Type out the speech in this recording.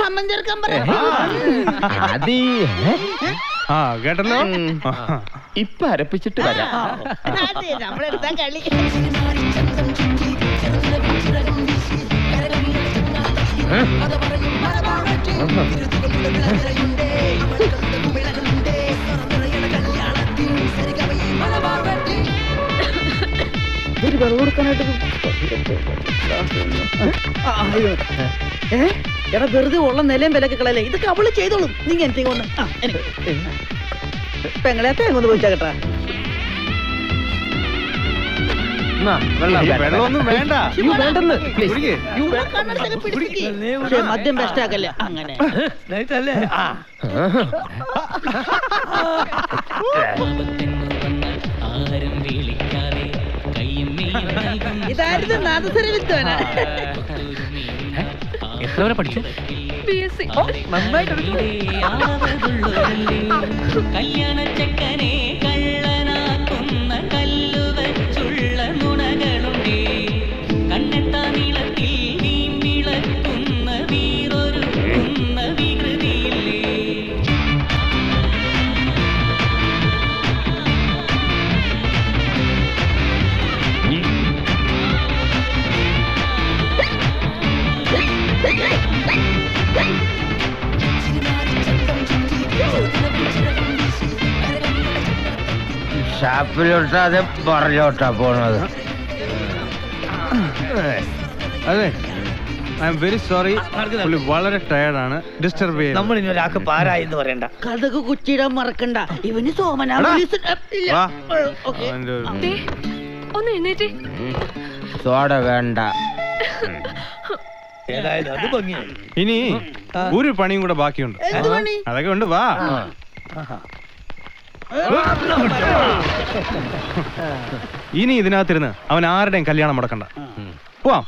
സമ്മൻ ചേർക്കാൻ പറയാം. കേട്ടല്ലോ. ഇപ്പൊ അരപ്പിച്ചിട്ട് വരാം. നമ്മളെടുത്താ കളി. വെള്ളം കൊടുക്കാനായിട്ട് എടാ വെറുതെ ഉള്ള നിലയും വിലക്ക് കളയല്ലേ. ഇതൊക്കെ അവള് ചെയ്തോളും. നീ എനിക്ക് കൊണ്ട് പെങ്ങളെ തേങ്ങൊന്ന് പോയിച്ചാ കേട്ടാ. വെള്ളമൊന്നും വേണ്ട. മദ്യം ബെസ്റ്റാക്കല്ലേ അങ്ങനെ. ഇതായിരുന്നു നാദസ്വര വിദ്വാനാ. എത്ര വരെ പഠിച്ചു? കല്യാണച്ചക്കനെ കള്ളനാക്കുന്ന കല്ലുവച്ചുള്ള നുണകളുണ്ടേ. കണ്ണെത്താ നീളത്തിൽ വീമ്പിളക്കുന്ന വീറൊരുക്കുന്ന വികൃതിയില്ലേ. ഷാപ്പിലോട്ടാതെ പറഞ്ഞോട്ടാ പോണത്. അതെ, ഐ എം വെരി സോറി. വളരെ ടയർഡാണ്. ഡിസ്റ്റർബ് ചെയ്യാം. നമ്മൾ ഇനി ഒരാൾക്ക് പാരായി എന്ന് പറയണ്ട. കഥക് കുറ്റിയിടാൻ മറക്കണ്ട. ഇവന് സോമനാ. ഒന്ന് എഴുന്നേറ്റ്. സോഡ വേണ്ട. ഏതായാലും അത് ഭംഗിയായി. ഇനി ഒരു പണിയും കൂടെ ബാക്കിയുണ്ട്. അതൊക്കെ ഉണ്ട്. വാ. ഇനി ഇതിനകത്തിരുന്ന് അവൻ ആരുടെയും കല്യാണം മുടക്കണ്ട. പോവാം.